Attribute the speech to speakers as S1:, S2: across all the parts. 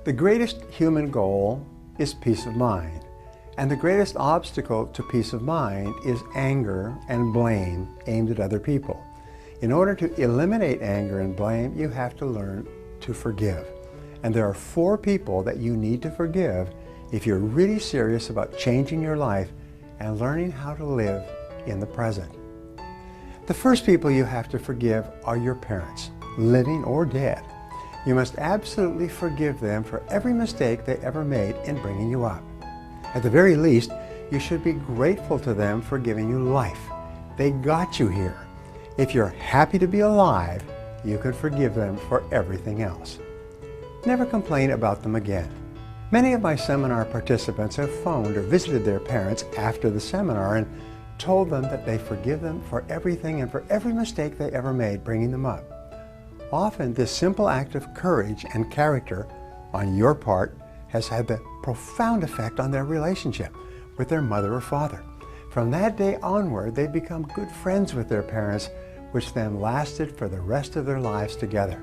S1: The greatest human goal is peace of mind, and the greatest obstacle to peace of mind is anger and blame aimed at other people. In order to eliminate anger and blame, you have to learn to forgive. And there are 4 people that you need to forgive if you're really serious about changing your life and learning how to live in the present. The first people you have to forgive are your parents, living or dead. You must absolutely forgive them for every mistake they ever made in bringing you up. At the very least, you should be grateful to them for giving you life. They got you here. If you're happy to be alive, you can forgive them for everything else. Never complain about them again. Many of my seminar participants have phoned or visited their parents after the seminar and told them that they forgive them for everything and for every mistake they ever made bringing them up. Often, this simple act of courage and character on your part has had a profound effect on their relationship with their mother or father. From that day onward, they become good friends with their parents, which then lasted for the rest of their lives together.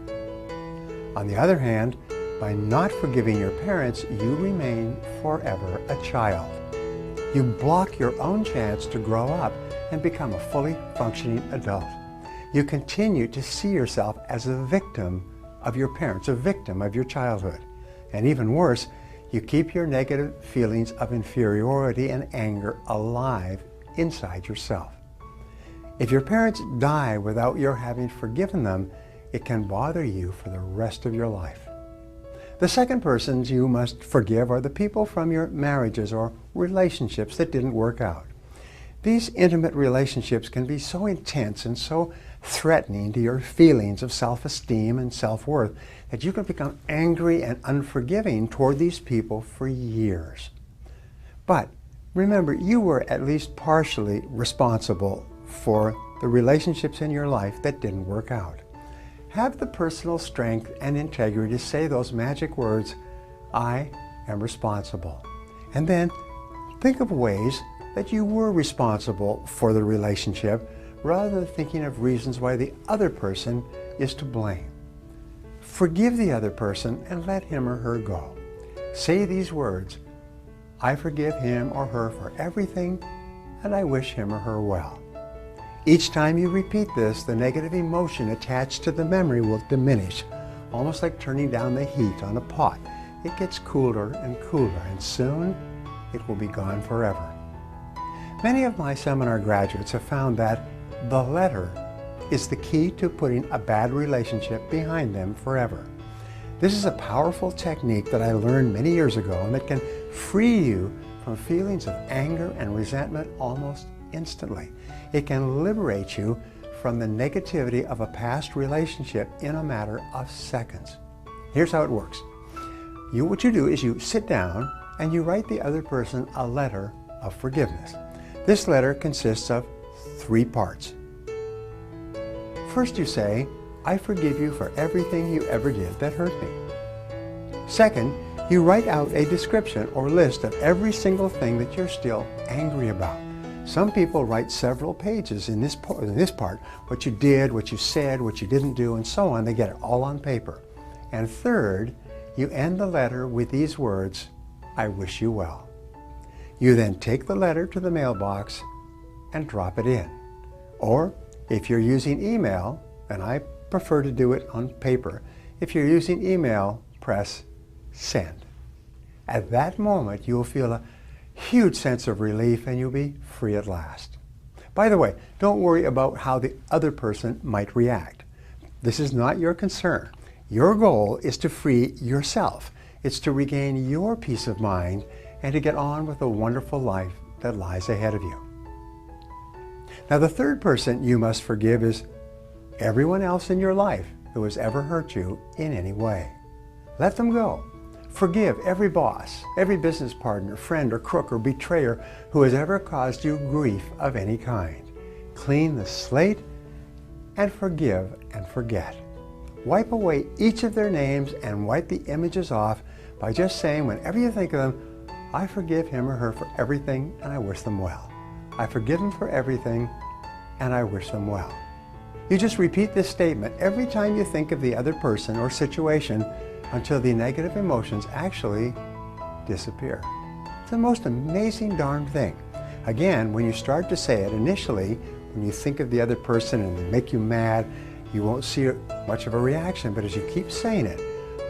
S1: On the other hand, by not forgiving your parents, you remain forever a child. You block your own chance to grow up and become a fully functioning adult. You continue to see yourself as a victim of your parents, a victim of your childhood. And even worse, you keep your negative feelings of inferiority and anger alive inside yourself. If your parents die without your having forgiven them, it can bother you for the rest of your life. The second persons you must forgive are the people from your marriages or relationships that didn't work out. These intimate relationships can be so intense and so threatening to your feelings of self-esteem and self-worth that you can become angry and unforgiving toward these people for years. But remember, you were at least partially responsible for the relationships in your life that didn't work out. Have the personal strength and integrity to say those magic words, "I am responsible." And then think of ways that you were responsible for the relationship rather than thinking of reasons why the other person is to blame. Forgive the other person and let him or her go. Say these words, "I forgive him or her for everything, and I wish him or her well." Each time you repeat this, the negative emotion attached to the memory will diminish, almost like turning down the heat on a pot. It gets cooler and cooler, and soon it will be gone forever. Many of my seminar graduates have found that the letter is the key to putting a bad relationship behind them forever. This is a powerful technique that I learned many years ago and that can free you from feelings of anger and resentment almost instantly. It can liberate you from the negativity of a past relationship in a matter of seconds. Here's how it works. What you do is you sit down and you write the other person a letter of forgiveness. This letter consists of 3 parts. First you say, "I forgive you for everything you ever did that hurt me." Second, you write out a description or list of every single thing that you're still angry about. Some people write several pages in this part, what you did, what you said, what you didn't do, and so on. They get it all on paper. And third, you end the letter with these words, "I wish you well." You then take the letter to the mailbox and drop it in. Or if you're using email, and I prefer to do it on paper, if you're using email, press send. At that moment, you'll feel a huge sense of relief and you'll be free at last. By the way, don't worry about how the other person might react. This is not your concern. Your goal is to free yourself. It's to regain your peace of mind and to get on with the wonderful life that lies ahead of you. Now, the third person you must forgive is everyone else in your life who has ever hurt you in any way. Let them go. Forgive every boss, every business partner, friend or crook or betrayer who has ever caused you grief of any kind. Clean the slate and forgive and forget. Wipe away each of their names and wipe the images off by just saying, whenever you think of them, "I forgive him or her for everything and I wish them well. I forgive them for everything and I wish them well." You just repeat this statement every time you think of the other person or situation until the negative emotions actually disappear. It's the most amazing darn thing. Again, when you start to say it initially, when you think of the other person and they make you mad, you won't see much of a reaction, but as you keep saying it,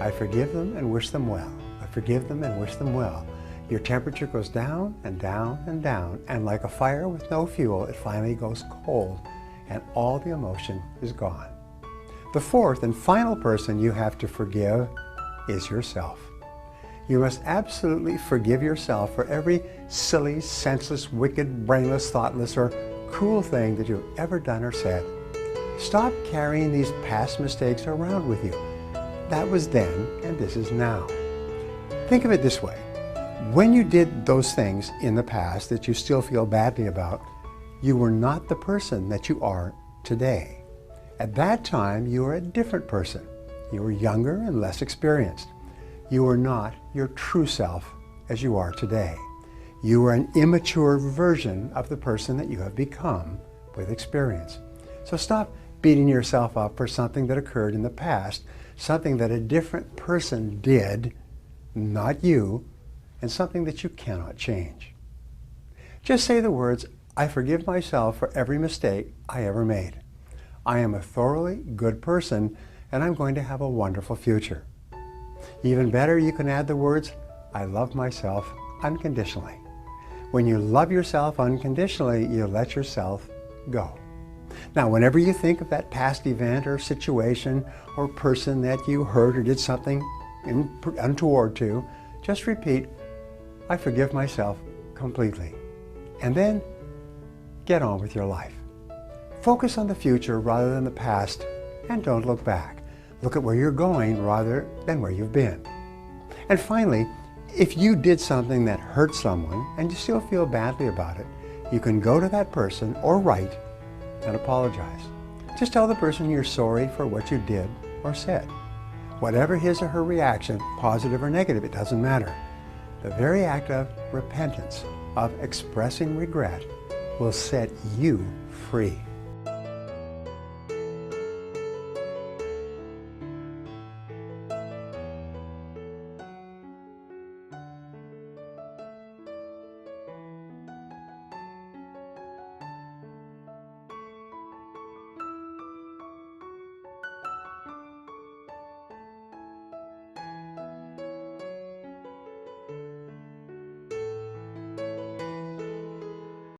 S1: I forgive them and wish them well. I forgive them and wish them well. Your temperature goes down and down and down, and like a fire with no fuel, it finally goes cold, and all the emotion is gone. The fourth and final person you have to forgive is yourself. You must absolutely forgive yourself for every silly, senseless, wicked, brainless, thoughtless, or cruel thing that you've ever done or said. Stop carrying these past mistakes around with you. That was then, and this is now. Think of it this way. When you did those things in the past that you still feel badly about, you were not the person that you are today. At that time, you were a different person. You were younger and less experienced. You were not your true self as you are today. You were an immature version of the person that you have become with experience. So stop beating yourself up for something that occurred in the past, something that a different person did, not you, and something that you cannot change. Just say the words, I forgive myself for every mistake I ever made. I am a thoroughly good person, and I'm going to have a wonderful future. Even better, you can add the words, I love myself unconditionally. When you love yourself unconditionally, you let yourself go. Now, whenever you think of that past event or situation or person that you hurt or did something untoward to, just repeat, I forgive myself completely. And then get on with your life. Focus on the future rather than the past, and don't look back. Look at where you're going rather than where you've been. And finally, if you did something that hurt someone and you still feel badly about it, you can go to that person or write and apologize. Just tell the person you're sorry for what you did or said. Whatever his or her reaction, positive or negative, it doesn't matter. The very act of repentance, of expressing regret, will set you free.